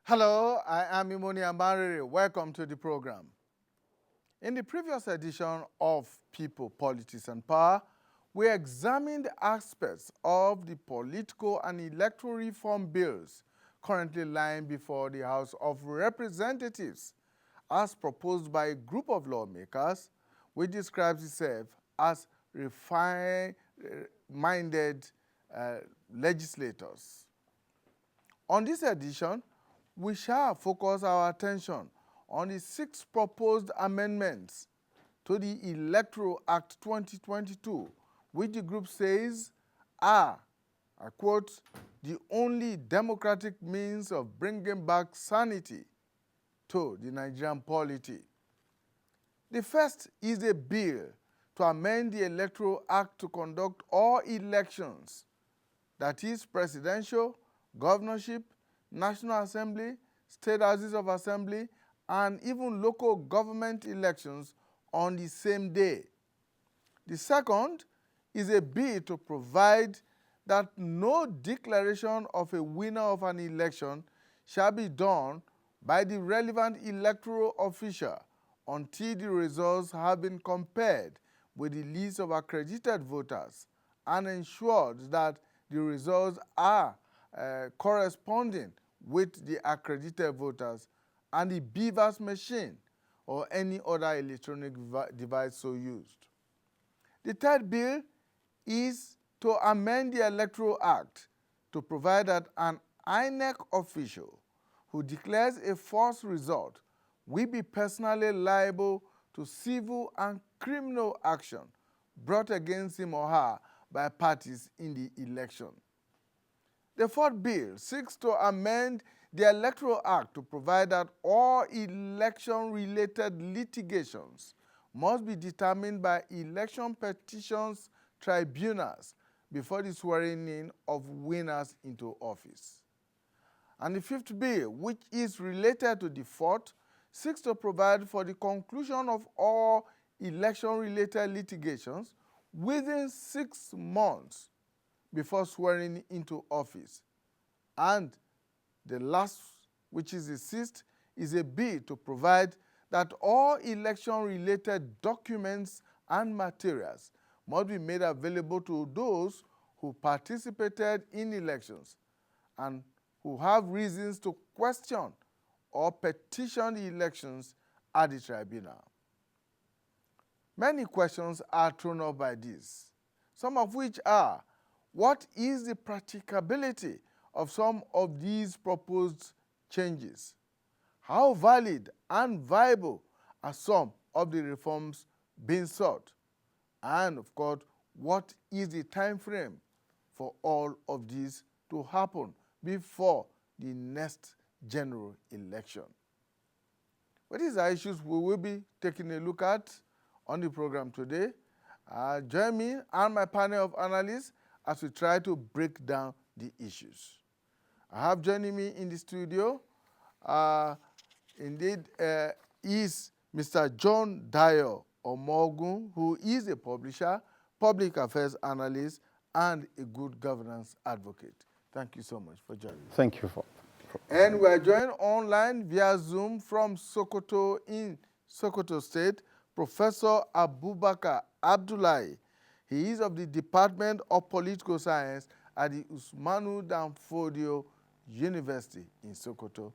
Hello, I am Imoni Ambarere. Welcome to the program. In the previous edition of People, Politics and Power, we examined aspects of the political and electoral reform bills currently lying before the House of Representatives as proposed by a group of lawmakers which describes itself as refined-minded legislators. On this edition, we shall focus our attention on the 6 proposed amendments to the Electoral Act 2022, which the group says are, I quote, the only democratic means of bringing back sanity to the Nigerian polity. The first is a bill to amend the Electoral Act to conduct all elections, that is presidential, governorship, National Assembly, state houses of assembly, and even local government elections on the same day. The second is a bill to provide that no declaration of a winner of an election shall be done by the relevant electoral official until the results have been compared with the list of accredited voters and ensured that the results are corresponding with the accredited voters and the beavers machine or any other electronic device so used. The third bill is to amend the Electoral Act to provide that an INEC official who declares a false result will be personally liable to civil and criminal action brought against him or her by parties in the election. The fourth bill seeks to amend the Electoral Act to provide that all election-related litigations must be determined by election petitions tribunals before the swearing in of winners into office. And the fifth bill, which is related to the fourth, seeks to provide for the conclusion of all election-related litigations within 6 months before swearing into office. And the last, which is the sixth, is a bill to provide that all election-related documents and materials must be made available to those who participated in elections and who have reasons to question or petition the elections at the tribunal. Many questions are thrown up by this, some of which are: what is the practicability of some of these proposed changes? How valid and viable are some of the reforms being sought? And of course, what is the time frame for all of these to happen before the next general election? Well, these are issues we will be taking a look at on the program today. Join me and my panel of analysts as we try to break down the issues. I have joining me in the studio, is Mr. John Dayo Omogun, who is a publisher, public affairs analyst, and a good governance advocate. Thank you so much for joining me. Thank you. And we are joined online via Zoom from Sokoto in Sokoto State, Professor Abubakar Abdullahi. He is of the Department of Political Science at the Usmanu Danfodio University in Sokoto.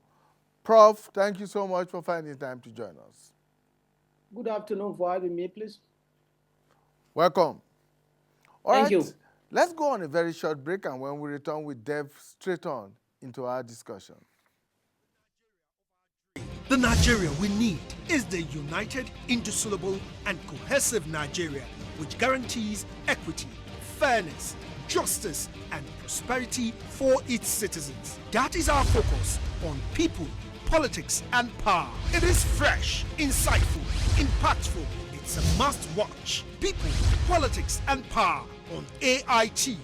Prof, thank you so much for finding time to join us. Good afternoon for having me, please. Welcome. Thank you. Let's go on a very short break, and when we return, we delve straight on into our discussion. The Nigeria we need is the united, indissoluble, and cohesive Nigeria, which guarantees equity, fairness, justice, and prosperity for its citizens. That is our focus on people, politics, and power. It is fresh, insightful, impactful. It's a must-watch. People, politics, and power on AIT.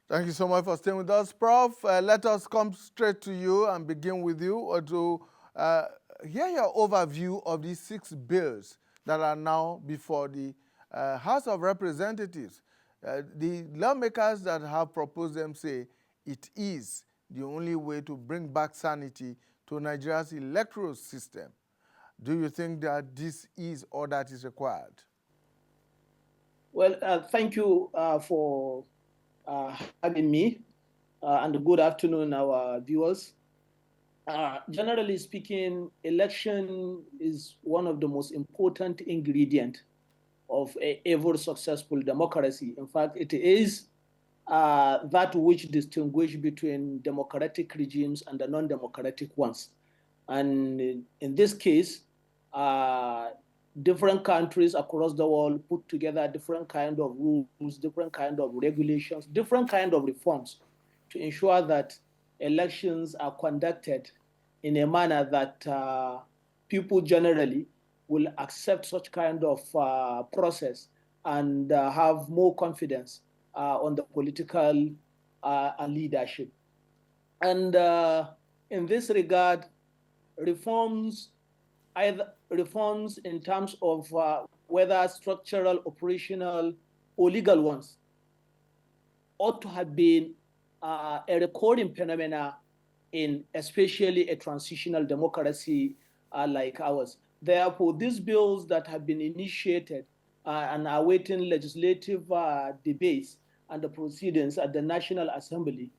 Thank you so much for staying with us, Prof. Let us come straight to you and begin with you to hear your overview of these 6 bills that are now before the House of Representatives. The lawmakers that have proposed them say it is the only way to bring back sanity to Nigeria's electoral system. Do you think that this is all that is required? Well, thank you for having me, and good afternoon, our viewers. Generally speaking, election is one of the most important ingredients of every successful democracy. In fact, it is that which distinguish between democratic regimes and the non-democratic ones. And in this case, different countries across the world put together different kind of rules, different kind of regulations, different kind of reforms to ensure that elections are conducted in a manner that people generally will accept such kind of process and have more confidence on the political leadership. And in this regard, reforms, either reforms in terms of whether structural, operational, or legal ones, ought to have been a recurring phenomena in especially a transitional democracy like ours. Therefore, these bills that have been initiated and are awaiting legislative debates and the proceedings at the National Assembly,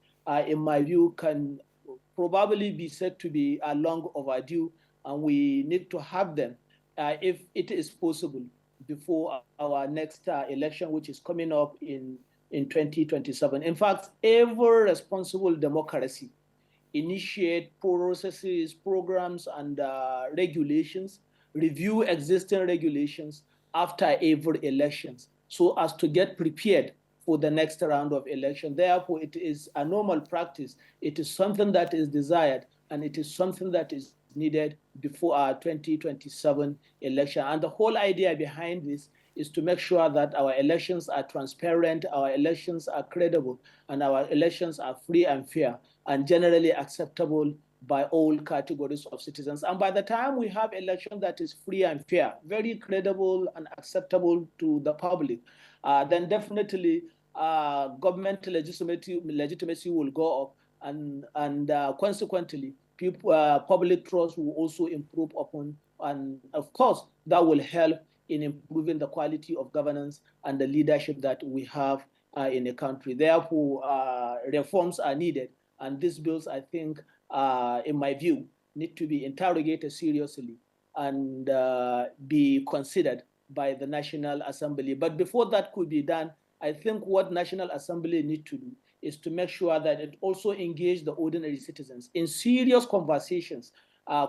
in my view, can probably be said to be long overdue, and we need to have them, if it is possible, before our next election, which is coming up in 2027. In fact, every responsible democracy initiate processes, programs, and regulations, review existing regulations after every elections, so as to get prepared for the next round of election. Therefore, it is a normal practice. It is something that is desired, and it is something that is needed before our 2027 election. And the whole idea behind this is to make sure that our elections are transparent, our elections are credible, and our elections are free and fair, and generally acceptable by all categories of citizens. And by the time we have election that is free and fair, very credible and acceptable to the public, then definitely government legitimacy will go up, and consequently, public trust will also improve upon, and of course, that will help in improving the quality of governance and the leadership that we have in a country. Therefore, reforms are needed, and these bills, I think, in my view, need to be interrogated seriously and be considered by the National Assembly. But before that could be done, I think what National Assembly need to do is to make sure that it also engage the ordinary citizens in serious conversations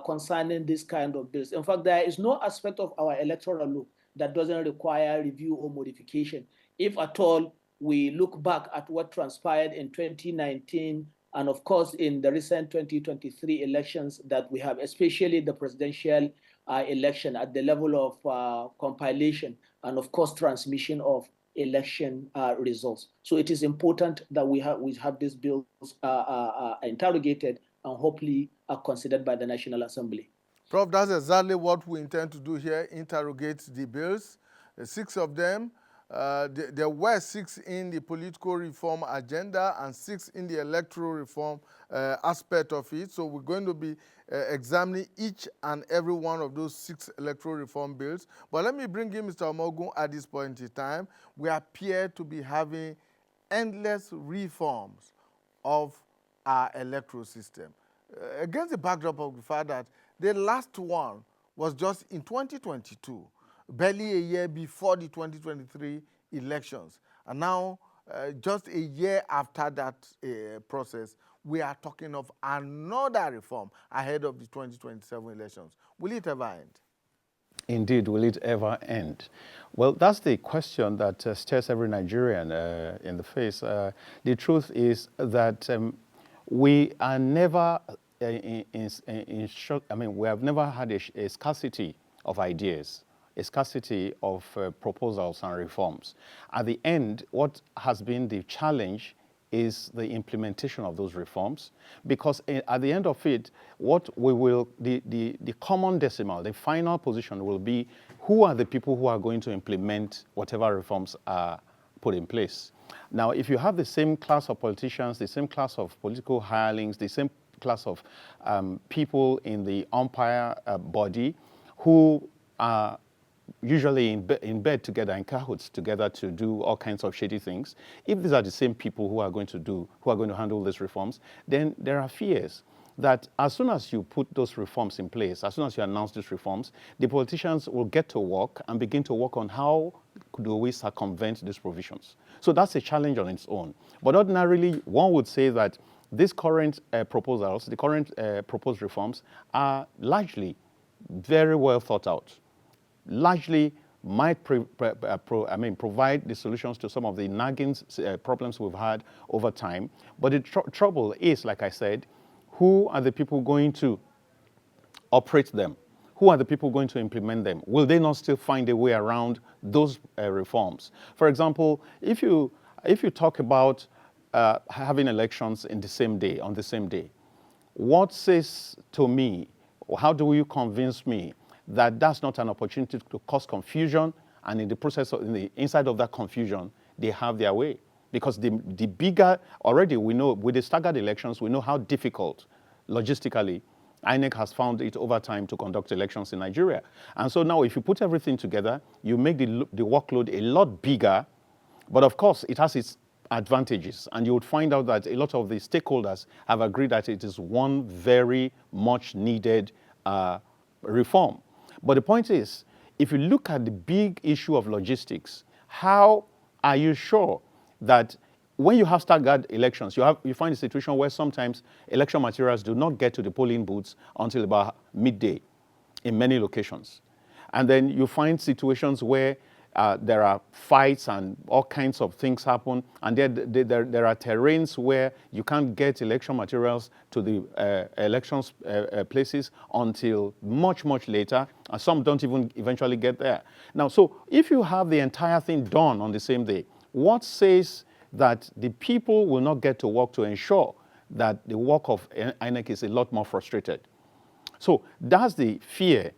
concerning this kind of bills. In fact, there is no aspect of our electoral law that doesn't require review or modification. If at all, we look back at what transpired in 2019 and of course in the recent 2023 elections that we have, especially the presidential election at the level of compilation and of course transmission of election results. So it is important that we have these bills interrogated and hopefully considered by the National Assembly. Prof, that's exactly what we intend to do here, interrogate the bills, 6 of them. There were 6 in the political reform agenda and 6 in the electoral reform aspect of it. So we're going to be examining each and every one of those 6 electoral reform bills. But let me bring in Mr. Omogun at this point in time. We appear to be having endless reforms of our electoral system. Against the backdrop of the fact that the last one was just in 2022, barely a year before the 2023 elections. And now, just a year after that process, we are talking of another reform ahead of the 2027 elections. Will it ever end? Indeed, will it ever end? Well, that's the question that stares every Nigerian in the face. The truth is that we are never we have never had a scarcity of ideas, a scarcity of proposals and reforms. At the end, what has been the challenge is the implementation of those reforms, because at the end of it, what we will, the common decimal, the final position will be who are the people who are going to implement whatever reforms are put in place. Now, if you have the same class of politicians, the same class of political hirelings, the same class of people in the umpire body who are usually in bed together, in cahoots together to do all kinds of shady things, if these are the same people who are going to handle these reforms, then there are fears that as soon as you put those reforms in place, as soon as you announce these reforms, the politicians will get to work and begin to work on how do we circumvent these provisions. So that's a challenge on its own. But ordinarily, one would say that these current proposals, the current proposed reforms, are largely very well thought out, largely might provide the solutions to some of the nagging problems we've had over time. But the trouble is, like I said, who are the people going to operate them? Who are the people going to implement them? Will they not still find a way around those reforms? For example, if you talk about having elections in the same day, on the same day, what says to me, or how do you convince me that that's not an opportunity to cause confusion, and in the process of, inside of that confusion, they have their way? Because the bigger, already we know, with the staggered elections, we know how difficult, logistically, INEC has found it over time to conduct elections in Nigeria. And so now if you put everything together, you make the workload a lot bigger, but of course it has its advantages. And you would find out that a lot of the stakeholders have agreed that it is one very much needed reform. But the point is, if you look at the big issue of logistics, how are you sure that when you have staggered elections, you find a situation where sometimes election materials do not get to the polling booths until about midday in many locations. And then you find situations where there are fights and all kinds of things happen, and there are terrains where you can't get election materials to the elections places until much, much later, and some don't even eventually get there. Now, so if you have the entire thing done on the same day, what says that the people will not get to work to ensure that the work of INEC is a lot more frustrated? So that's the fear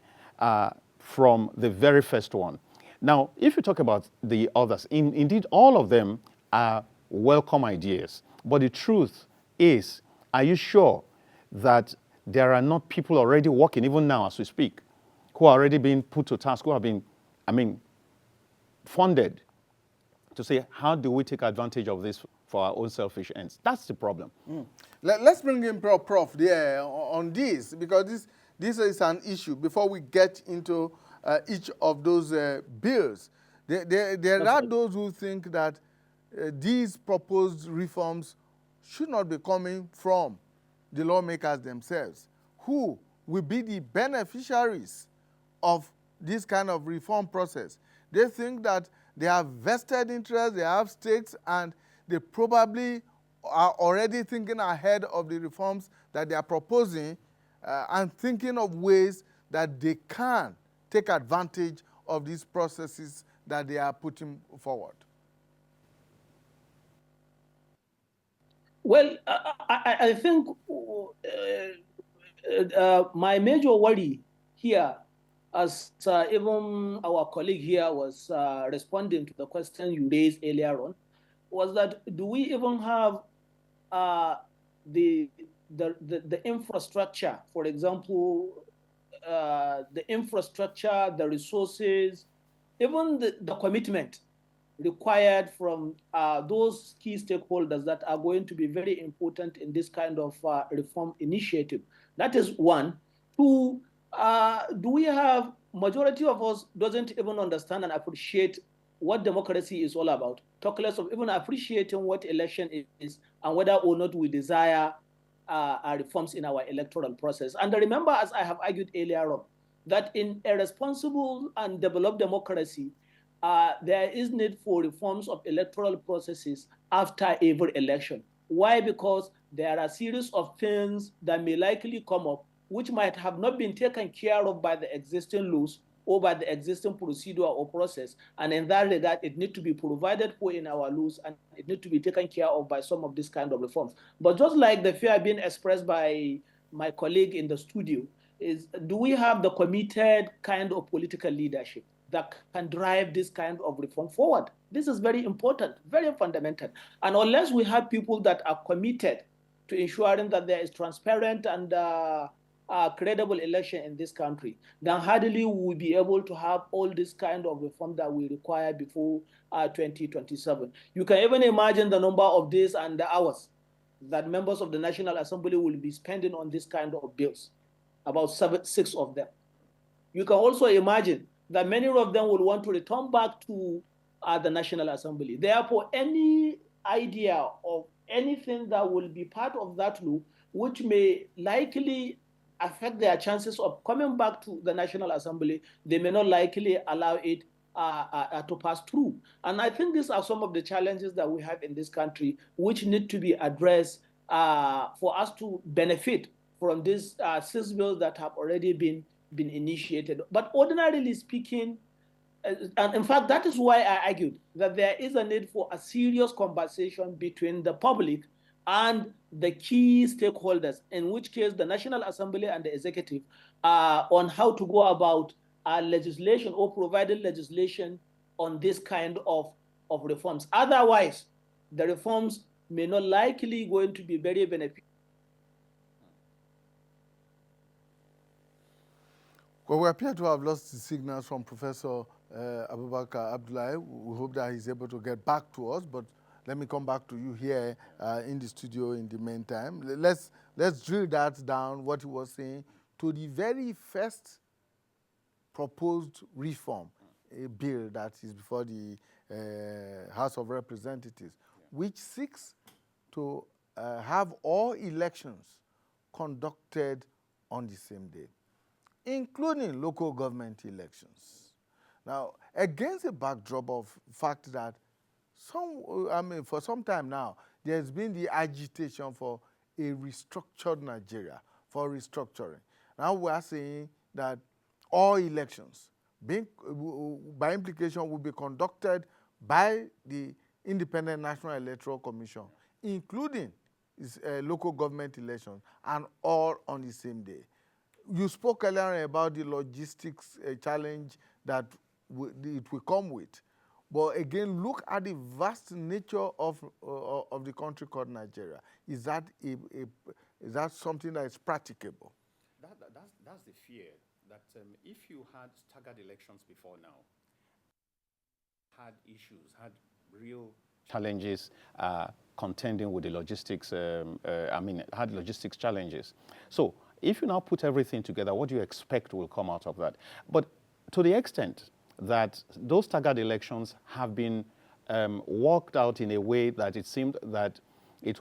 from the very first one. Now, if you talk about the others, indeed all of them are welcome ideas. But the truth is, are you sure that there are not people already working, even now as we speak, who are already being put to task, who have been, funded to say, how do we take advantage of this for our own selfish ends? That's the problem. Let's bring in Prof there on this, because this is an issue before we get into each of those bills. There are those who think that these proposed reforms should not be coming from the lawmakers themselves, who will be the beneficiaries of this kind of reform process. They think that they have vested interests, they have stakes, and they probably are already thinking ahead of the reforms that they are proposing and thinking of ways that they can take advantage of these processes that they are putting forward. Well, I think my major worry here, as even our colleague here was responding to the question you raised earlier on, was that do we even have the infrastructure, for example, the infrastructure, the resources, even the commitment required from those key stakeholders that are going to be very important in this kind of reform initiative. That is one. Two, do we have, majority of us doesn't even understand and appreciate what democracy is all about, talk less of even appreciating what election is and whether or not we desire reforms in our electoral process. And remember, as I have argued earlier on, that in a responsible and developed democracy, there is need for reforms of electoral processes after every election. Why? Because there are a series of things that may likely come up which might have not been taken care of by the existing laws or by the existing procedure or process. And in that regard, it needs to be provided for in our laws, and it needs to be taken care of by some of these kind of reforms. But just like the fear being expressed by my colleague in the studio, is do we have the committed kind of political leadership that can drive this kind of reform forward? This is very important, very fundamental. And unless we have people that are committed to ensuring that there is transparent and credible election in this country, then hardly will we be able to have all this kind of reform that we require before 2027. You can even imagine the number of days and the hours that members of the National Assembly will be spending on this kind of bills, about 6 of them. You can also imagine that many of them will want to return back to the National Assembly. Therefore, any idea of anything that will be part of that law, which may likely affect their chances of coming back to the National Assembly, they may not likely allow it to pass through. And I think these are some of the challenges that we have in this country, which need to be addressed for us to benefit from these 6 bills that have already been initiated. But ordinarily speaking, and in fact, that is why I argued that there is a need for a serious conversation between the public and the key stakeholders, in which case the National Assembly and the executive, on how to go about legislation or providing legislation on this kind of reforms. Otherwise, the reforms may not likely going to be very beneficial. Well, we appear to have lost the signals from Professor Abubakar Abdullahi. We hope that he's able to get back to us, but let me come back to you here in the studio in the meantime. Let's drill that down, what he was saying, to the very first proposed reform, a bill that is before the House of Representatives, which seeks to have all elections conducted on the same day, including local government elections. Now, against a backdrop of fact that for some time now, there's been the agitation for a restructured Nigeria, for restructuring. Now we are saying that all elections, by implication, will be conducted by the Independent National Electoral Commission, including local government elections, and all on the same day. You spoke earlier about the logistics challenge that it will come with. But again, look at the vast nature of the country called Nigeria. Is that something that is practicable? That's the fear, that if you had staggered elections before now, had issues, had real challenges contending with the logistics, had logistics challenges. So if you now put everything together, what do you expect will come out of that? But to the extent that those staggered elections have been worked out in a way that it seemed that it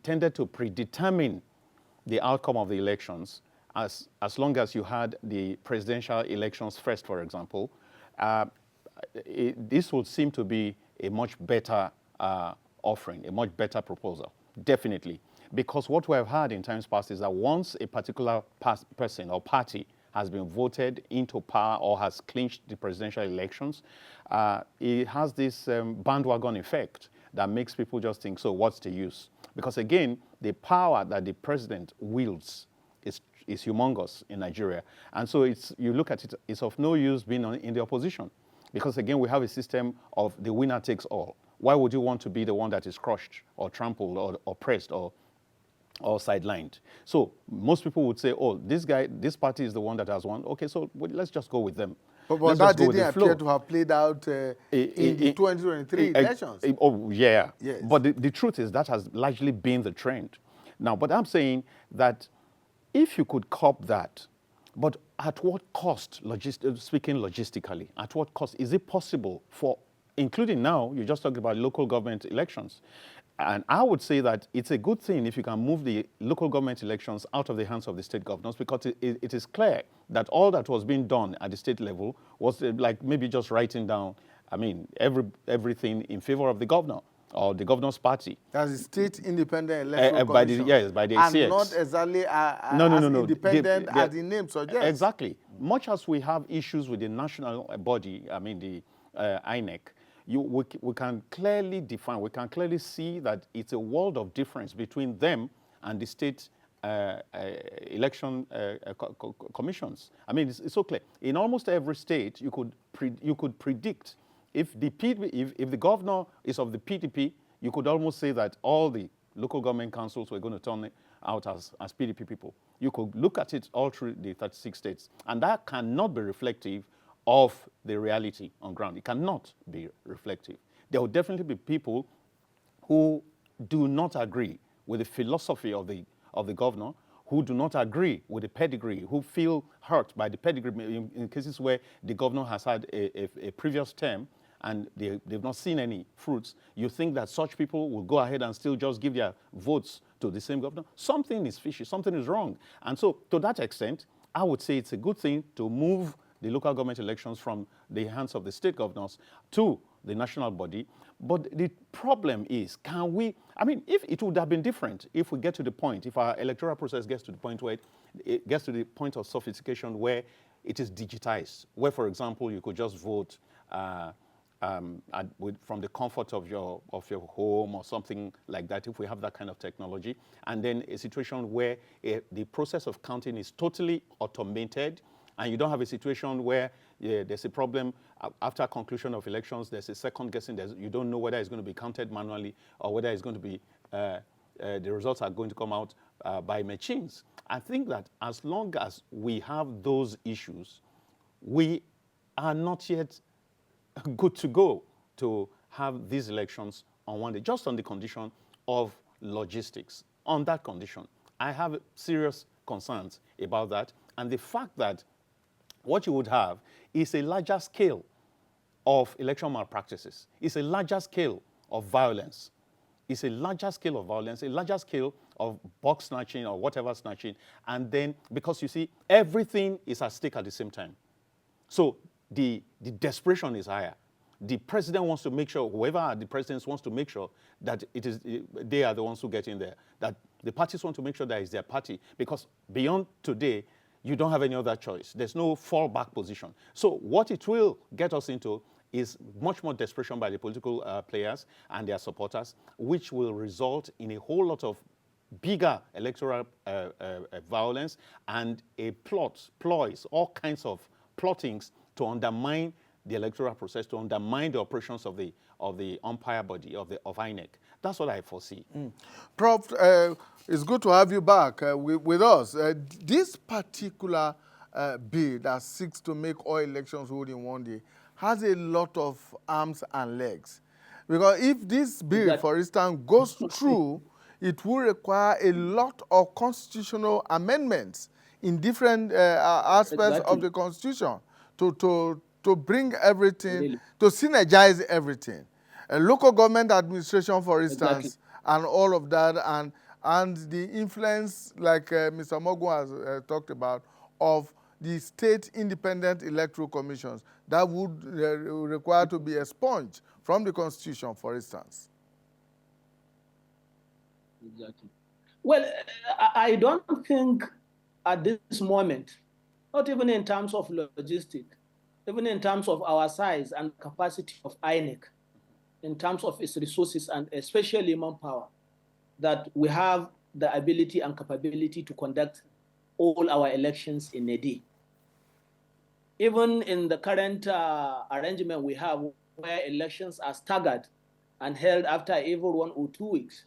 tended to predetermine the outcome of the elections, as long as you had the presidential elections first, for example. This would seem to be a much better offering, a much better proposal, definitely. Because what we have had in times past is that once a particular person or party has been voted into power or has clinched the presidential elections, it has this bandwagon effect that makes people just think, so what's the use? Because again, the power that the president wields is humongous in Nigeria. And so you look at it, it's of no use being in the opposition. Because again, we have a system of the winner takes all. Why would you want to be the one that is crushed or trampled or oppressed or sidelined? So most people would say, oh, this party is the one that has won. Okay, so let's just go with them. But that didn't appear to have played out in the 2023 elections. Oh, yeah. Yes. But the truth is that has largely been the trend. Now, but I'm saying that if you could cop that, but at what cost, speaking logistically, at what cost? Is it possible for, including now, you're just talking about local government elections. And I would say that it's a good thing if you can move the local government elections out of the hands of the state governors, because it is clear that all that was being done at the state level was like maybe just writing down, everything in favor of the governor or the governor's party. That's the State Independent Electoral Commission. Yes, by the and CX. not exactly No. independent as the name suggests. Exactly. Much as we have issues with the national body, the INEC, we can clearly define, we can clearly see that it's a world of difference between them and the state election commissions. I mean, it's so clear. In almost every state, you could predict if the governor is of the PDP, you could almost say that all the local government councils were going to turn out as PDP people. You could look at it all through the 36 states, and that cannot be reflective of the reality on ground. It cannot be reflective. There will definitely be people who do not agree with the philosophy of the governor, who do not agree with the pedigree, who feel hurt by the pedigree in cases where the governor has had a previous term and they've not seen any fruits. You think that such people will go ahead and still just give their votes to the same governor? Something is fishy, something is wrong. And so to that extent, I would say it's a good thing to move the local government elections from the hands of the state governors to the national body. But the problem is, if it would have been different, if we get to the point, if our electoral process gets to the point where it gets to the point of sophistication where it is digitized, where, for example, you could just vote from the comfort of your home or something like that, if we have that kind of technology, and then a situation where the process of counting is totally automated, and you don't have a situation where there's a problem after conclusion of elections, there's a second guessing, you don't know whether it's going to be counted manually or whether it's going to be, the results are going to come out by machines. I think that as long as we have those issues, we are not yet good to go to have these elections on one day, just on the condition of logistics. On that condition, I have serious concerns about that, and the fact that what you would have is a larger scale of election malpractices. It's a larger scale of violence. It's a larger scale of violence, a larger scale of box snatching or whatever snatching. And then, because you see, everything is at stake at the same time. So the desperation is higher. The president wants to make sure, whoever are the presidents wants to make sure that they are the ones who get in there. That the parties want to make sure that it's their party. Because beyond today, you don't have any other choice. There's no fallback position. So what it will get us into is much more desperation by the political players and their supporters, which will result in a whole lot of bigger electoral violence and ploys, all kinds of plottings to undermine the electoral process, to undermine the operations of the umpire body, of INEC. That's what I foresee. Prof, it's good to have you back with us. This particular bill that seeks to all elections hold in one day has a lot of arms and legs. Because if this bill, for instance, goes through, it will require a lot of constitutional amendments in different aspects of the Constitution to bring everything, to synergize everything. Local government administration, for instance, and all of that, and the influence, like Mr. Mogu has talked about, of the state independent electoral commissions that would require to be expunged from the Constitution, for instance. Exactly. Well, I don't think at this moment, not even in terms of logistics, even in terms of our size and capacity of INEC, in terms of its resources and especially manpower, that we have the ability and capability to conduct all our elections in a day. Even in the current arrangement we have, where elections are staggered and held after every 1 or 2 weeks,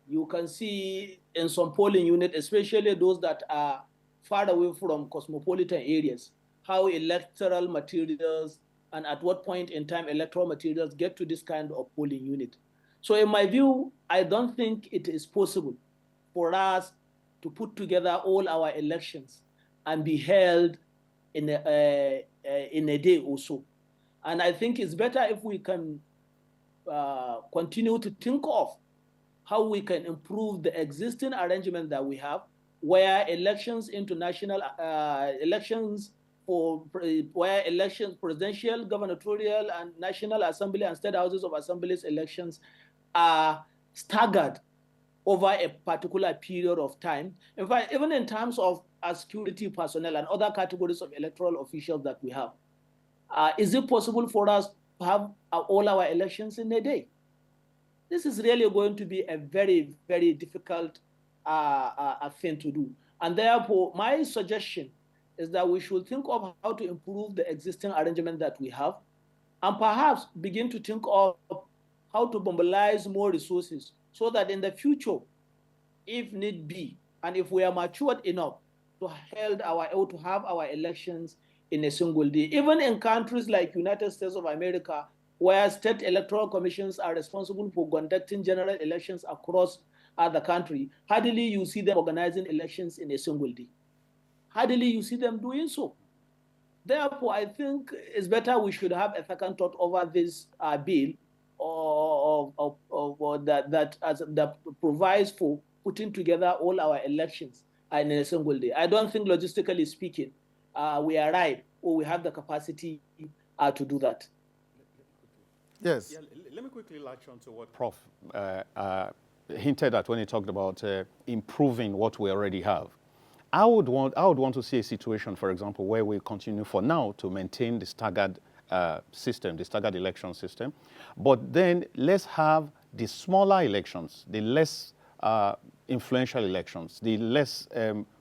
you can see in some polling units, especially those that are far away from cosmopolitan areas, how electoral materials and at what point in time electoral materials get to this kind of polling unit. So in my view, I don't think it is possible for us to put together all our elections and be held in a day or so. And I think it's better if we can continue to think of how we can improve the existing arrangement that we have, where elections, international elections, where elections, presidential, gubernatorial, and national assembly and state houses of assemblies elections are staggered over a particular period of time. In fact, even in terms of our security personnel and other categories of electoral officials that we have, is it possible for us to have all our elections in a day? This is really going to be a very, very difficult thing to do. And therefore, my suggestion is that we should think of how to improve the existing arrangement that we have, and perhaps begin to think of how to mobilize more resources so that in the future, if need be, and if we are matured enough to to have our elections in a single day. Even in countries like United States of America, where state electoral commissions are responsible for conducting general elections across the country, hardly you see them organizing elections in a single day. Hardly you see them doing so. Therefore, I think it's better we should have a second thought over this bill, or that provides for putting together all our elections in a single day. I don't think, logistically speaking, we are right, or we have the capacity to do that. Yes. Yeah, let me quickly latch on to what Prof hinted at when he talked about improving what we already have. I would want to see a situation, for example, where we continue for now to maintain the staggered system, the staggered election system, but then let's have the smaller elections, the less influential elections, the less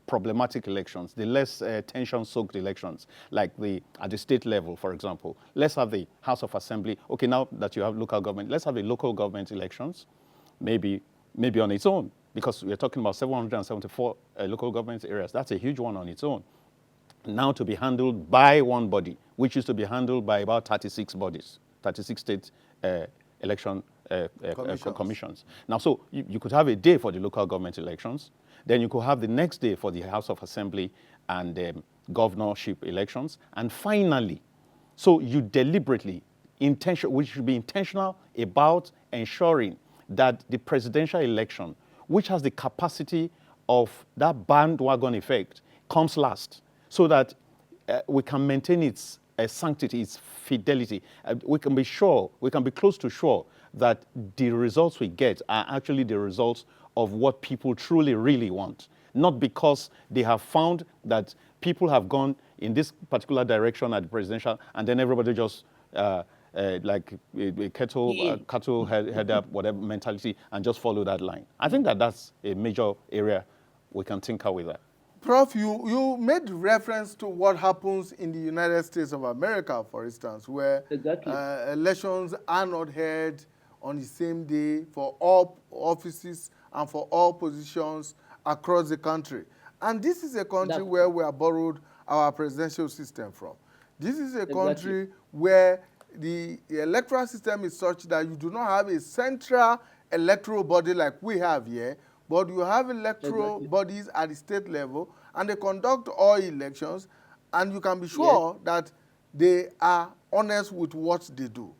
problematic elections, the less tension-soaked elections, like at the state level, for example. Let's have the House of Assembly. Okay, now that you have local government, let's have the local government elections, maybe on its own, because we're talking about 774 local government areas. That's a huge one on its own. Now to be handled by one body, which used to be handled by about 36 bodies, 36 state election commissions. Now, so you could have a day for the local government elections, then you could have the next day for the House of Assembly and governorship elections, and finally, so you deliberately, we should be intentional about ensuring that the presidential election, which has the capacity of that bandwagon effect, comes last, so that we can maintain its sanctity, its fidelity. We can be close to sure that the results we get are actually the results of what people truly, really want. Not because they have found that people have gone in this particular direction at the presidential, and then everybody just like a cattle head up, whatever mentality, and just follow that line. I think that's a major area we can tinker with that. Prof, you made reference to what happens in the United States of America, for instance, where Exactly. Elections are not held on the same day for all offices and for all positions across the country. And this is a country where we have borrowed our presidential system from. This is a country where the electoral system is such that you do not have a central electoral body like we have here, but you have electoral bodies at the state level, and they conduct all elections, and you can be sure that they are honest with what they do.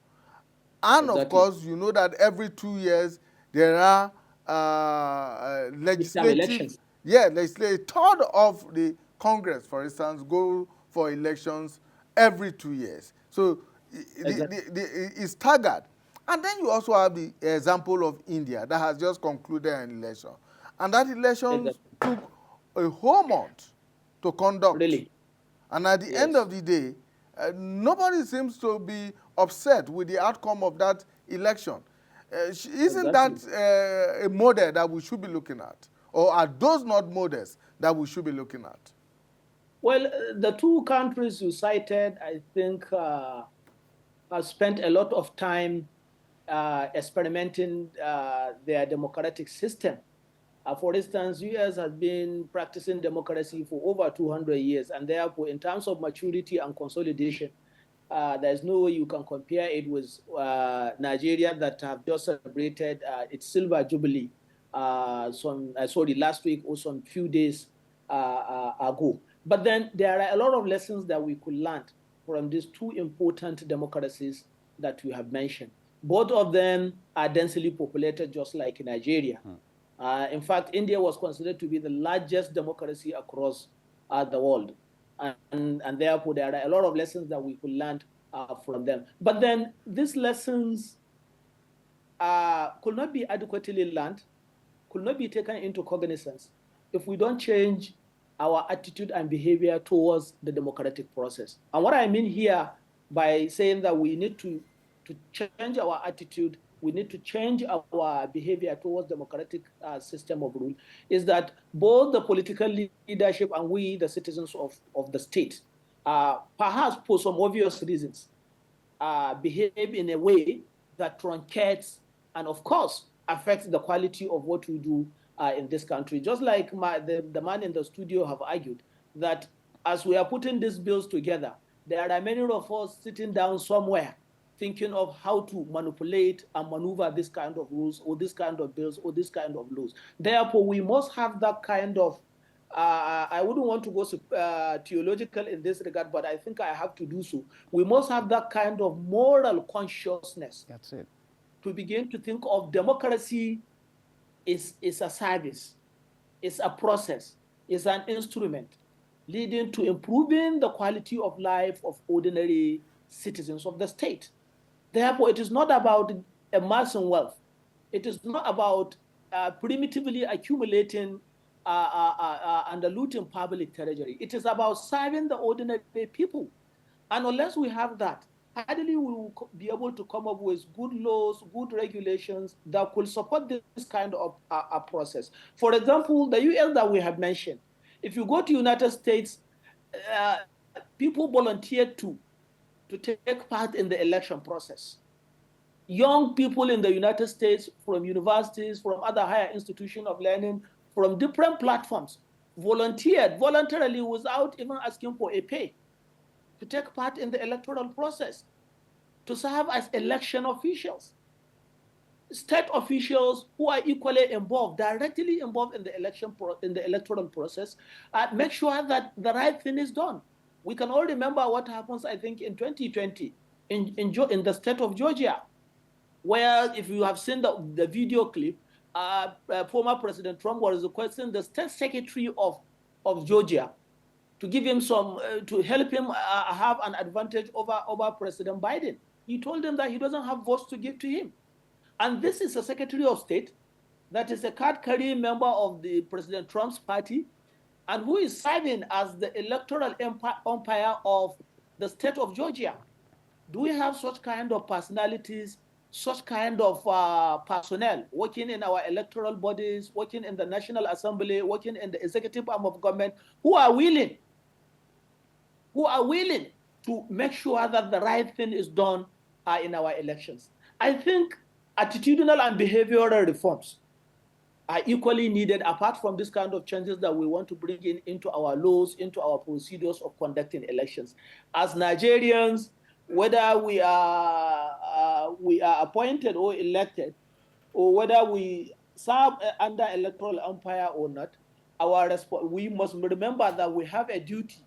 And of course, you know that every 2 years there are legislative, a third of the Congress, for instance, go for elections every 2 years. So it's staggered. And then you also have the example of India that has just concluded an election. And that election took a whole month to conduct. Really? And at the end of the day, nobody seems to be upset with the outcome of that election. Isn't that a model that we should be looking at? Or are those not models that we should be looking at? Well, the two countries you cited, I think, have spent a lot of time experimenting their democratic system. For instance, U.S. has been practicing democracy for over 200 years, and therefore, in terms of maturity and consolidation, there's no way you can compare it with Nigeria that have just celebrated its silver jubilee last week or some few days ago. But then there are a lot of lessons that we could learn from these two important democracies that we have mentioned. Both of them are densely populated, just like Nigeria. In fact, India was considered to be the largest democracy across the world. And therefore, there are a lot of lessons that we could learn from them. But then these lessons could not be adequately learned, could not be taken into cognizance if we don't change our attitude and behavior towards the democratic process. And what I mean here by saying that we need to change our attitude we need to change our behavior towards democratic system of rule, is that both the political leadership and we, the citizens of the state, perhaps for some obvious reasons, behave in a way that truncates and, of course, affects the quality of what we do in this country. Just like the man in the studio have argued that as we are putting these bills together, there are many of us sitting down somewhere thinking of how to manipulate and maneuver this kind of rules or this kind of bills or this kind of laws. Therefore, we must have that kind of I wouldn't want to go theological in this regard, but I think I have to do so. We must have that kind of moral consciousness. That's it. To begin to think of democracy is a service, is a process, is an instrument leading to improving the quality of life of ordinary citizens of the state. Therefore, it is not about amassing wealth. It is not about primitively accumulating and looting public treasury. It is about serving the ordinary people. And unless we have that, hardly we will be able to come up with good laws, good regulations that could support this kind of process. For example, the US that we have mentioned, if you go to United States, people volunteered to take part in the election process. Young people in the United States from universities, from other higher institutions of learning, from different platforms, volunteered voluntarily without even asking for a pay to take part in the electoral process, to serve as election officials. State officials who are equally involved, directly involved in the electoral process, make sure that the right thing is done. We can all remember what happens, I think, in 2020 in the state of Georgia, where, if you have seen the video clip, former President Trump was requesting the state secretary of Georgia to give him to help him have an advantage over President Biden. He told him that he doesn't have votes to give to him. And this is a Secretary of State that is a card-carrying member of the President Trump's party and who is serving as the electoral umpire of the state of Georgia. Do we have such kind of personalities, such kind of personnel working in our electoral bodies, working in the National Assembly, working in the executive arm of government, who are willing to make sure that the right thing is done in our elections? I think attitudinal and behavioral reforms are equally needed, apart from this kind of changes that we want to bring into our laws, into our procedures of conducting elections. As Nigerians, whether we are appointed or elected, or whether we serve under electoral umpire or not, we must remember that we have a duty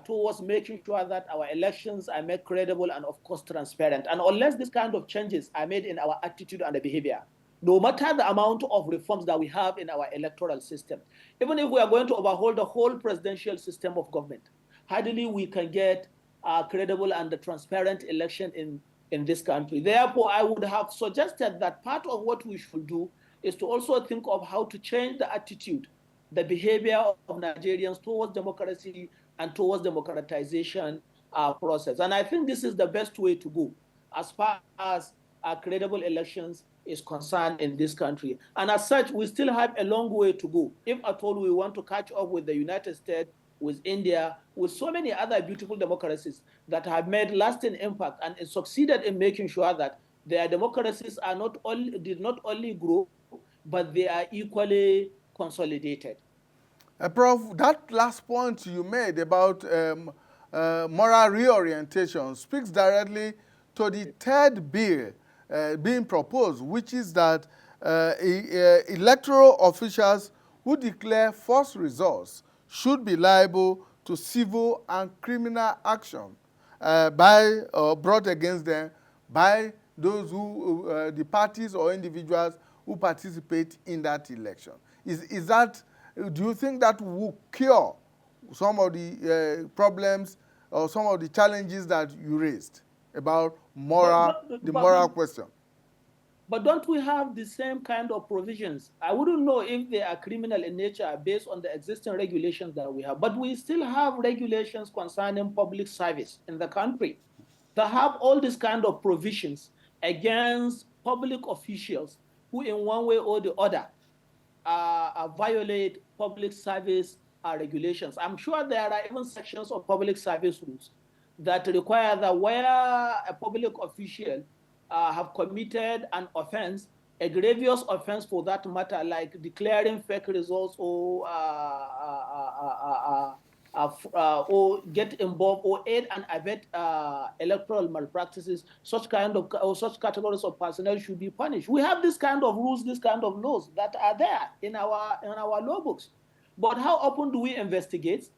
towards making sure that our elections are made credible and, of course, transparent. And unless this kind of changes are made in our attitude and behavior, no matter the amount of reforms that we have in our electoral system, even if we are going to overhaul the whole presidential system of government, hardly we can get a credible and transparent election in this country. Therefore, I would have suggested that part of what we should do is to also think of how to change the attitude, the behavior of Nigerians towards democracy and towards democratization process. And I think this is the best way to go as far as credible elections is concerned in this country. And as such, we still have a long way to go, if at all we want to catch up with the United States, with India, with so many other beautiful democracies that have made lasting impact and succeeded in making sure that their democracies did not only grow, but they are equally consolidated. Prof, that last point you made about moral reorientation speaks directly to the third bill being proposed, which is that electoral officials who declare false results should be liable to civil and criminal action brought against them by those the parties or individuals who participate in that election. Is that, do you think that will cure some of the problems or some of the challenges that you raised about the moral question? But don't we have the same kind of provisions? I wouldn't know if they are criminal in nature based on the existing regulations that we have, but we still have regulations concerning public service in the country that have all these kind of provisions against public officials who in one way or the other violate public service regulations. I'm sure there are even sections of public service rules that require that where a public official have committed an offense, a grievous offense for that matter, like declaring fake results or get involved or aid and abet electoral malpractices, such kind of or such categories of personnel should be punished. We have this kind of rules, this kind of laws that are there in our law books. But how often do we investigate,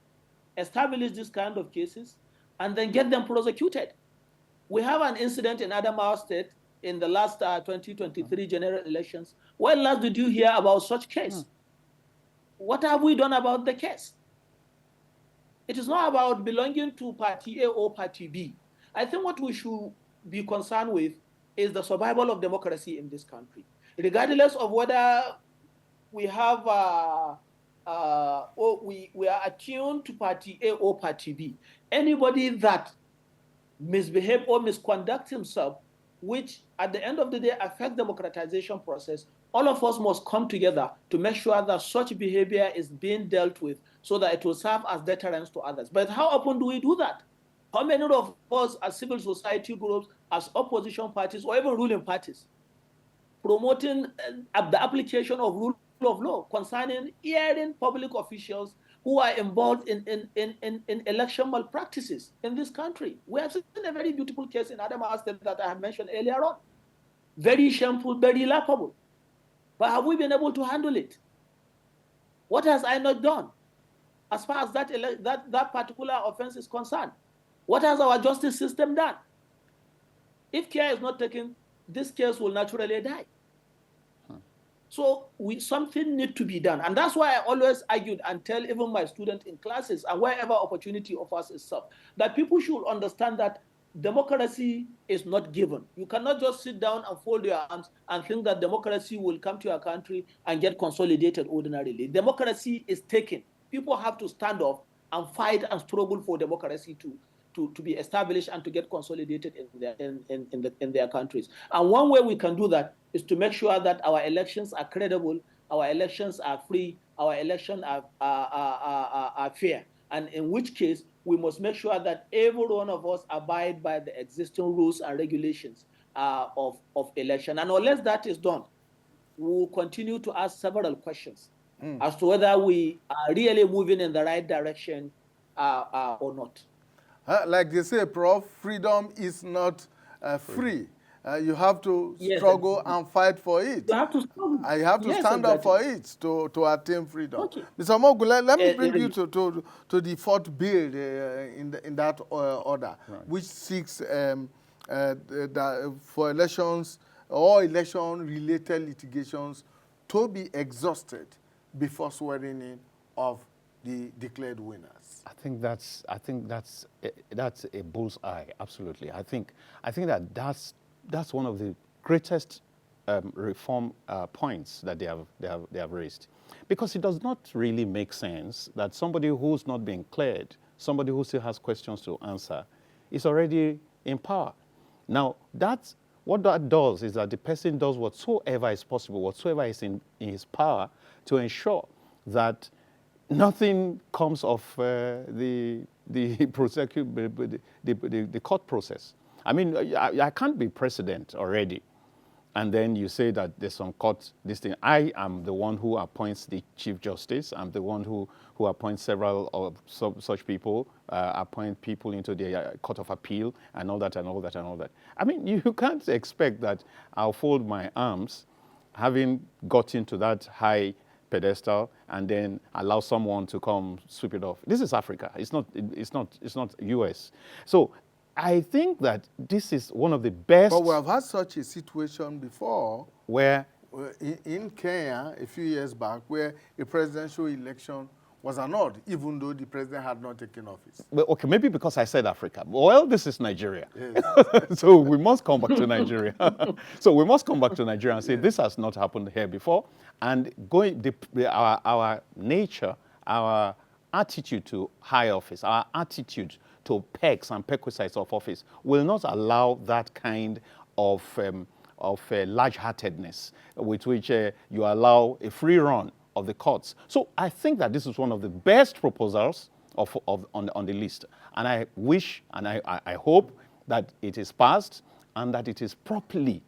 establish this kind of cases, and then get them prosecuted? We have an incident in Adamawa State in the last 2023 general elections. When last did you hear about such case? What have we done about the case? It is not about belonging to party A or party B. I think what we should be concerned with is the survival of democracy in this country, regardless of whether we have or we are attuned to party A or party B. Anybody that misbehave or misconduct himself, which at the end of the day affect democratization process, all of us must come together to make sure that such behavior is being dealt with so that it will serve as deterrence to others. But how often do we do that? How many of us as civil society groups, as opposition parties, or even ruling parties, promoting the application of rule of law concerning hearing public officials who are involved in election malpractices in this country? We have seen a very beautiful case in Adamawa State that I have mentioned earlier on. Very shameful, very laughable. But have we been able to handle it? What has I not done as far as that particular offense is concerned? What has our justice system done? If care is not taken, this case will naturally die. So something needs to be done. And that's why I always argued and tell even my students in classes and wherever opportunity offers itself, that people should understand that democracy is not given. You cannot just sit down and fold your arms and think that democracy will come to your country and get consolidated ordinarily. Democracy is taken. People have to stand up and fight and struggle for democracy to be established and to get consolidated in their countries. And one way we can do that is to make sure that our elections are credible, our elections are free, our elections are fair. And in which case, we must make sure that every one of us abide by the existing rules and regulations of election. And unless that is done, we will continue to ask several questions as to whether we are really moving in the right direction or not. Like they say, Prof, freedom is not free. You have to struggle and fight for it. You have to struggle. I have to stand up for it to attain freedom. Okay. Mr. Mogu, let me bring you to the fourth bill in that order, right, which seeks for elections or election-related litigations to be exhausted before swearing in of the declared winners. I think that's a bullseye. Absolutely. I think that's one of the greatest reform points that they have raised, because it does not really make sense that somebody who's not being cleared, somebody who still has questions to answer, is already in power. Now what that does is that the person does whatsoever is possible, whatsoever is in his power, to ensure that nothing comes of the court process. I mean, I can't be president already, and then you say that there's some court this thing. I am the one who appoints the Chief Justice. I'm the one who appoints several of such people, appoint people into the Court of Appeal, and all that and all that and all that. I mean, you can't expect that I'll fold my arms, having got into that high pedestal, and then allow someone to come sweep it off. This is Africa. It's not US. So I think that this is one of the best. But we have had such a situation before, where in Kenya a few years back, where a presidential election was annulled, even though the president had not taken office. Well, okay, maybe because I said Africa. Well, this is Nigeria. Yes. So we must come back to Nigeria. So we must come back to Nigeria and say, yes, this has not happened here before. And our nature, our attitude to high office, our attitude to pegs and perquisites of office will not allow that kind of large-heartedness with which you allow a free run of the courts. So I think that this is one of the best proposals on the list. And I wish and I hope that it is passed and that it is properly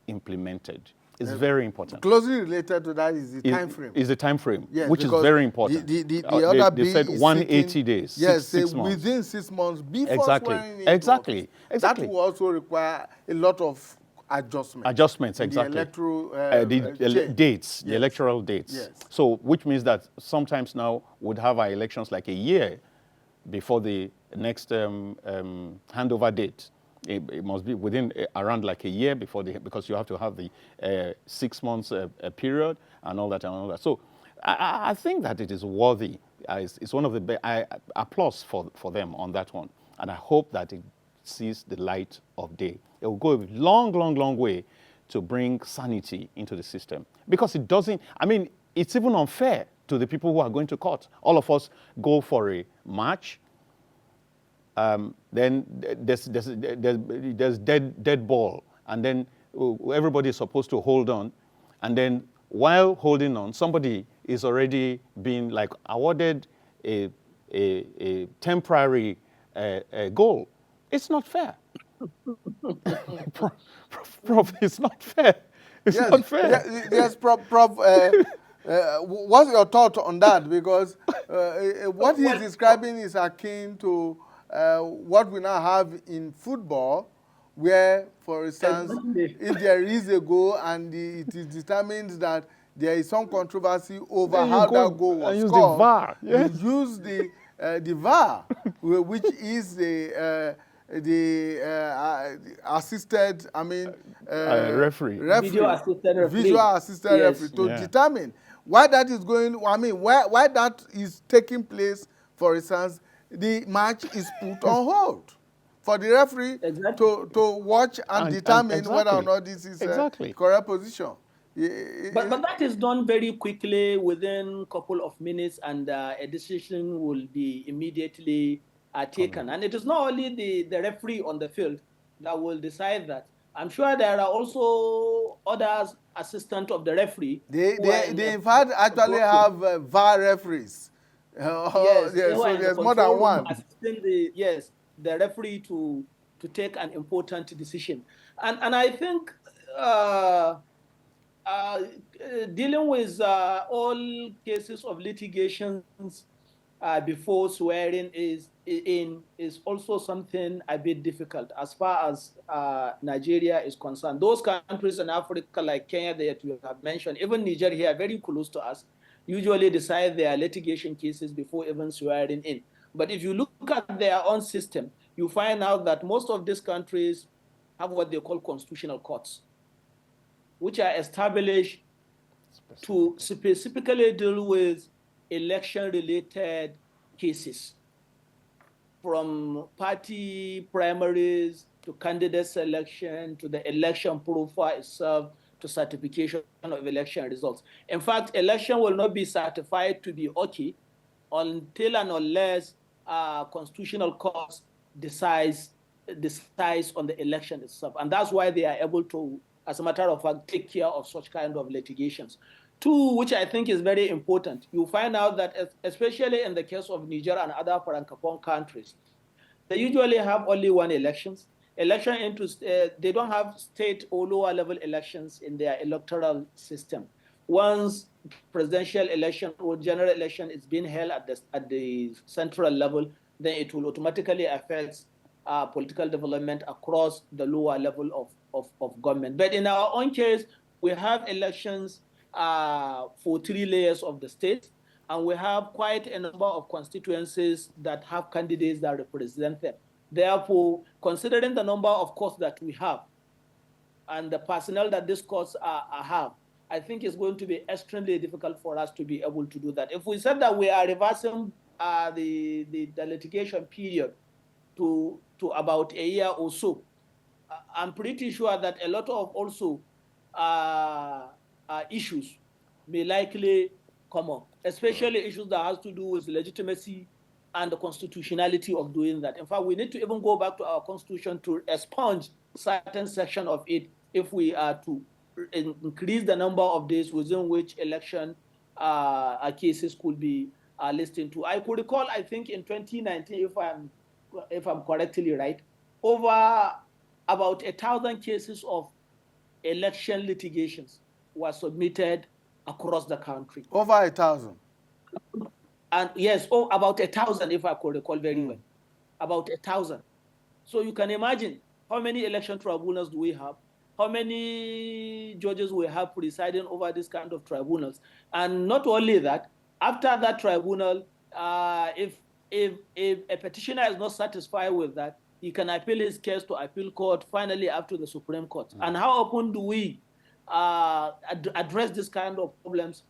implemented. It's very important. Closely related to that is the time frame. Is the time frame, Yes, which is very important. The other they bill said is 180 seeking, days, yes, six months. within 6 months before Exactly. swearing in. Exactly. That will also require a lot of adjustments. Adjustments, in exactly. The electoral dates, the yes. electoral dates. Yes. So, which means that sometimes now we'd have our elections like a year before the next handover date. It must be within around like a year before because you have to have the 6 months period and all that and all that. So I think that it is worthy. It's one of the applause for them on that one, and I hope that it sees the light of day. It will go a long, long, long way to bring sanity into the system because it doesn't. I mean, it's even unfair to the people who are going to court. All of us go for a march. Then there's dead ball, and then everybody is supposed to hold on, and then while holding on, somebody is already being like awarded a temporary goal. It's not fair. Prof, it's not fair. It's not fair. Yes, Prof. What's your thought on that? Because what he's describing is akin to what we now have in football, where, for instance, if there is a goal and it is determined that there is some controversy over how that goal was use scored, the VAR. Yes. you use the VAR, which is the assisted, referee. Video assisted referee. Visual assisted Yes. referee to determine why that is going. I mean, why that is taking place. For instance, the match is put on hold for the referee to watch and determine whether or not this is correct position. But that is done very quickly within a couple of minutes, and a decision will be immediately taken. And it is not only the referee on the field that will decide that. I'm sure there are also others assistant of the referee. They in fact actually have VAR referees. Yes, so there's more than one. Assisting the referee to take an important decision. And I think dealing with all cases of litigations before swearing is also something a bit difficult as far as Nigeria is concerned. Those countries in Africa like Kenya that you have mentioned, even Niger here, very close to us, usually decide their litigation cases before even swearing in. But if you look at their own system, you find out that most of these countries have what they call constitutional courts, which are established to specifically deal with election-related cases, from party primaries to candidate selection to the election profile itself to certification of election results. In fact, election will not be certified to be okay until and unless constitutional court decides on the election itself. And that's why they are able to, as a matter of fact, take care of such kind of litigations. Two, which I think is very important, you find out that especially in the case of Niger and other Francophone countries, they usually have only one elections. They don't have state or lower level elections in their electoral system. Once presidential election or general election is being held at the central level, then it will automatically affect political development across the lower level of government. But in our own case, we have elections for 3 layers of the state, and we have quite a number of constituencies that have candidates that represent them. Therefore, considering the number of courts that we have and the personnel that these courts have, I think it's going to be extremely difficult for us to be able to do that. If we said that we are reversing the litigation period to about a year or so, I'm pretty sure that a lot of also issues may likely come up, especially issues that has to do with legitimacy and the constitutionality of doing that. In fact, we need to even go back to our constitution to expunge certain section of it if we are to increase the number of days within which election cases could be listened to. I could recall, I think in 2019, if I'm correctly right, over about 1,000 cases of election litigations were submitted across the country. Over 1,000. And yes, about 1,000, if I could recall very well, about 1,000. So you can imagine how many election tribunals do we have? How many judges we have presiding over this kind of tribunals? And not only that, after that tribunal, if a petitioner is not satisfied with that, he can appeal his case to appeal court, finally up to the Supreme Court. And how often do we address this kind of problems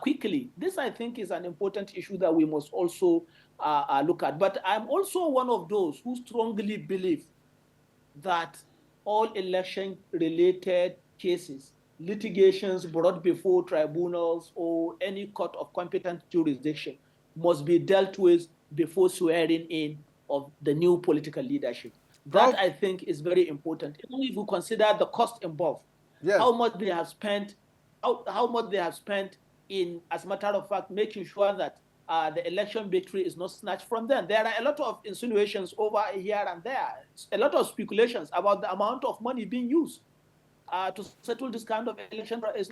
quickly? This, I think, is an important issue that we must also look at. But I'm also one of those who strongly believe that all election-related cases, litigations brought before tribunals or any court of competent jurisdiction must be dealt with before swearing in of the new political leadership. That, I think, is very important. Even if we consider the cost involved, how much they have spent, how much they have spent in, as a matter of fact, making sure that the election victory is not snatched from them. There are a lot of insinuations over here and there, a lot of speculations about the amount of money being used to settle this kind of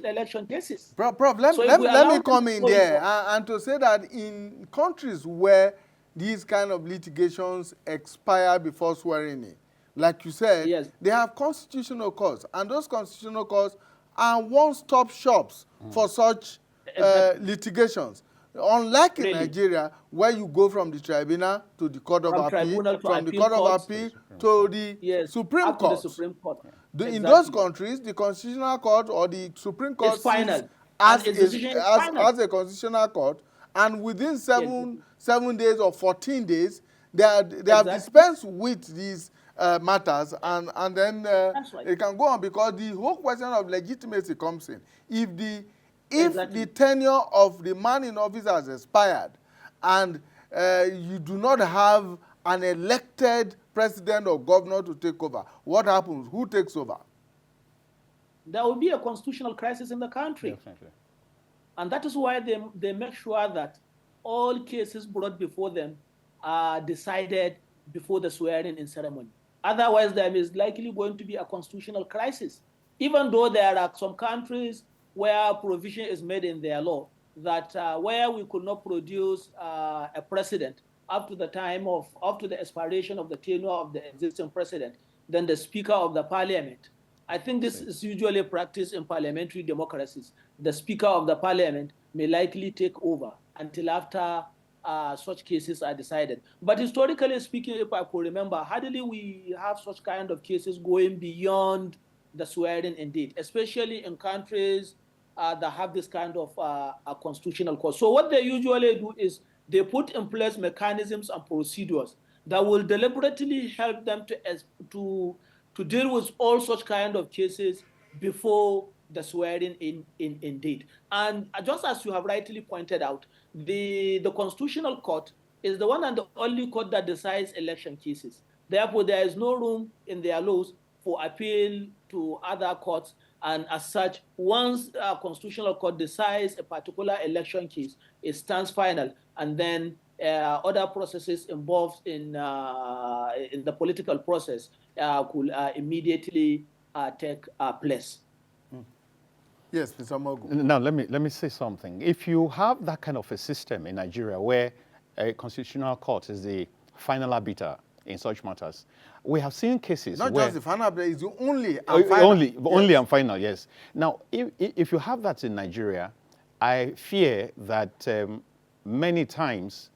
election cases. Prof, let me come in there and to say that in countries where these kind of litigations expire before swearing in, like you said, they have constitutional courts, and those constitutional courts are one-stop shops for such litigations. Unlike in Nigeria, where you go from the tribunal to the court of appeal, from the court of appeal to the Supreme Court. In those countries, the constitutional court or the Supreme Court is final. As a constitutional court, and within seven days or 14 days, they have dispensed with these matters, and then it can go on, because the whole question of legitimacy comes in. If the tenure of the man in office has expired and you do not have an elected president or governor to take over, what happens? Who takes over? There will be a constitutional crisis in the country. Definitely. And that is why they make sure that all cases brought before them are decided before the swearing-in ceremony. Otherwise, there is likely going to be a constitutional crisis, even though there are some countries where provision is made in their law that where we could not produce a president up to the expiration of the tenure of the existing president, then the Speaker of the Parliament. I think this is usually practiced in parliamentary democracies. The Speaker of the Parliament may likely take over until after such cases are decided. But historically speaking, if I could remember, hardly we have such kind of cases going beyond the swearing-in date, especially in countries that have this kind of a constitutional court. So what they usually do is they put in place mechanisms and procedures that will deliberately help them to deal with all such kind of cases before the swearing-in date. And just as you have rightly pointed out, the Constitutional Court is the one and the only court that decides election cases. Therefore, there is no room in their laws for appeal to other courts. And as such, once a Constitutional Court decides a particular election case, it stands final, and then other processes involved in the political process could immediately take place. Yes, Mr. Mogu. Now, let me say something. If you have that kind of a system in Nigeria where a constitutional court is the final arbiter in such matters, we have seen cases Not where... just the final arbiter, it's the only and final. Only and final, yes. Now, if you have that in Nigeria, I fear that many times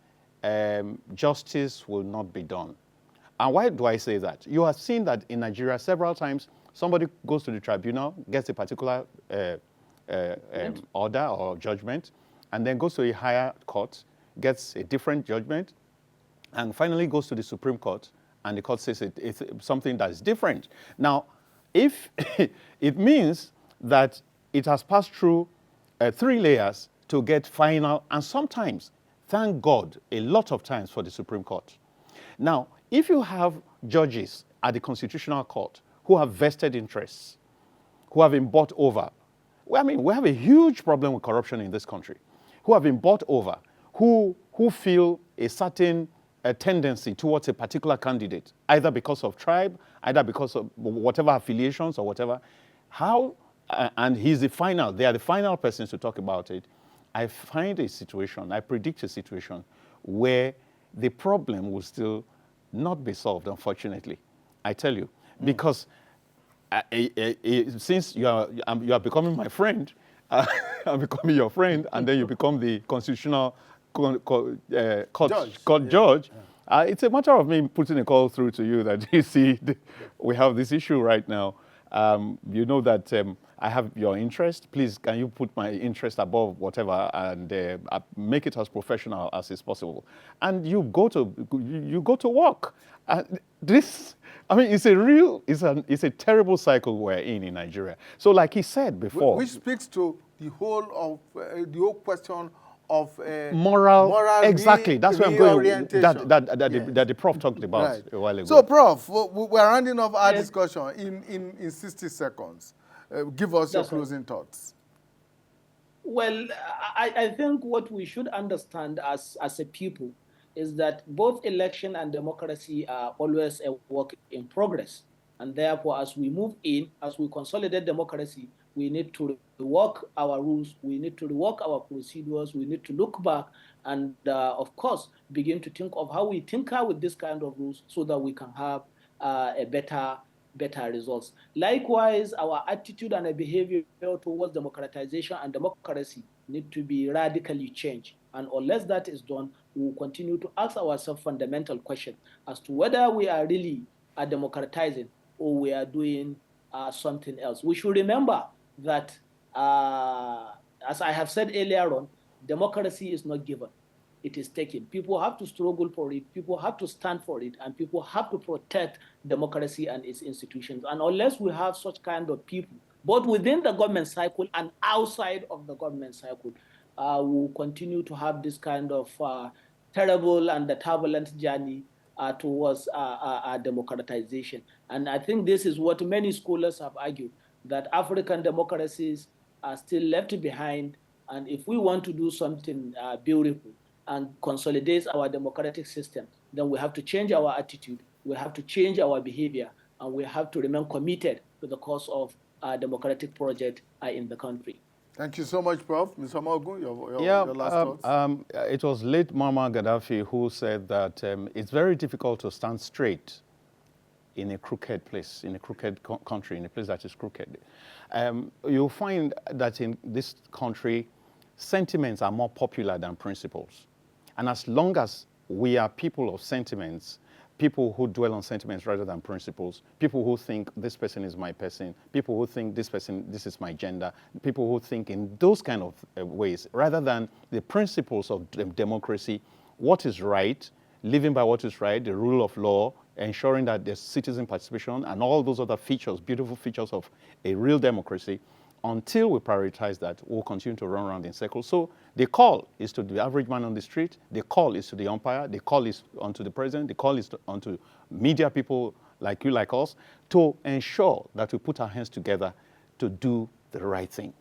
justice will not be done. And why do I say that? You have seen that in Nigeria several times. Somebody goes to the tribunal, gets a particular order or judgment, and then goes to a higher court, gets a different judgment, and finally goes to the Supreme Court, and the court says it's something that is different. Now, if it means that it has passed through 3 layers to get final, and sometimes, thank God, a lot of times for the Supreme Court. Now, if you have judges at the Constitutional Court who have vested interests, who have been bought over. Well, I mean, we have a huge problem with corruption in this country, who have been bought over, who feel a certain tendency towards a particular candidate, either because of tribe, either because of whatever affiliations or whatever. How, and they are the final persons to talk about it. I find a situation, I predict a situation where the problem will still not be solved, unfortunately. I tell you, because since you are becoming my friend, I'm becoming your friend, and then you become the constitutional court judge. It's a matter of me putting a call through to you that you see we have this issue right now. You know that I have your interest. Please, can you put my interest above whatever and make it as professional as is possible? And you go to work. This, I mean, it's a terrible cycle we're in Nigeria. So, like he said before, which speaks to the whole question of moral exactly. That's where I'm going. That the Prof talked about right. a while ago. So, Prof, we're rounding off our discussion in 60 seconds. Give us your closing thoughts. Well, I think what we should understand as a people is that both election and democracy are always a work in progress. And therefore, as we move in, as we consolidate democracy, we need to rework our rules, we need to rework our procedures, we need to look back and, of course, begin to think of how we tinker with this kind of rules so that we can have a better results. Likewise, our attitude and behavior towards democratization and democracy need to be radically changed. And unless that is done, we will continue to ask ourselves fundamental questions as to whether we are really democratizing or we are doing something else. We should remember that, as I have said earlier on, democracy is not given. It is taken. People have to struggle for it, people have to stand for it, and people have to protect democracy and its institutions. And unless we have such kind of people, both within the government cycle and outside of the government cycle, we'll continue to have this kind of terrible and turbulent journey towards democratization. And I think this is what many scholars have argued, that African democracies are still left behind. And if we want to do something beautiful and consolidate our democratic system, then we have to change our attitude, we have to change our behavior, and we have to remain committed to the cause of our democratic project in the country. Thank you so much, Prof. Mr. Mogu, your last thoughts. It was late Muammar Gaddafi who said that it's very difficult to stand straight in a crooked place, in a crooked country, in a place that is crooked. You'll find that in this country, sentiments are more popular than principles. And as long as we are people of sentiments, people who dwell on sentiments rather than principles, people who think this person is my person, people who think this is my gender, people who think in those kind of ways, rather than the principles of democracy, what is right, living by what is right, the rule of law, ensuring that there's citizen participation and all those other features, beautiful features of a real democracy. Until we prioritize that, we'll continue to run around in circles. So the call is to the average man on the street, the call is to the umpire, the call is onto the president, the call is onto media people like you, like us, to ensure that we put our hands together to do the right thing.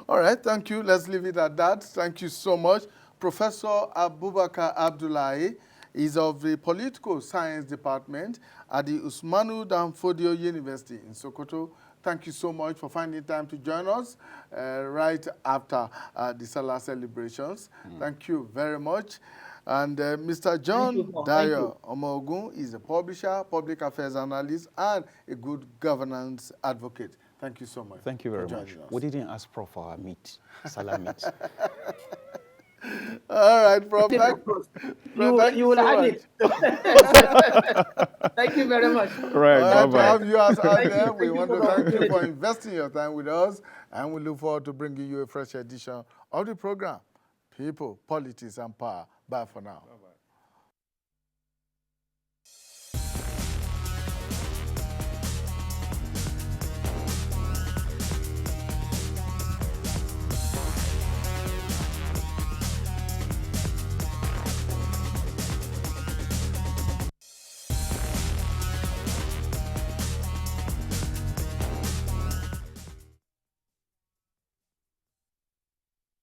All right, thank you. Let's leave it at that. Thank you so much. Professor Abubakar Abdullahi is of the Political Science Department at the Usmanu Danfodio University in Sokoto. Thank you so much for finding time to join us right after the Salah celebrations. Thank you very much. And Mr. John Dayo Omogun is a publisher, public affairs analyst, and a good governance advocate. Thank you so much. Thank you very much. We didn't ask Prof for our meat, Salah meat. All right, Prof. You will have it. Thank you very much. Right, bye-bye. To have you out Thank there, you. we want to thank you for investing your time with us, and we look forward to bringing you a fresh edition of the program, People, Politics, and Power. Bye for now.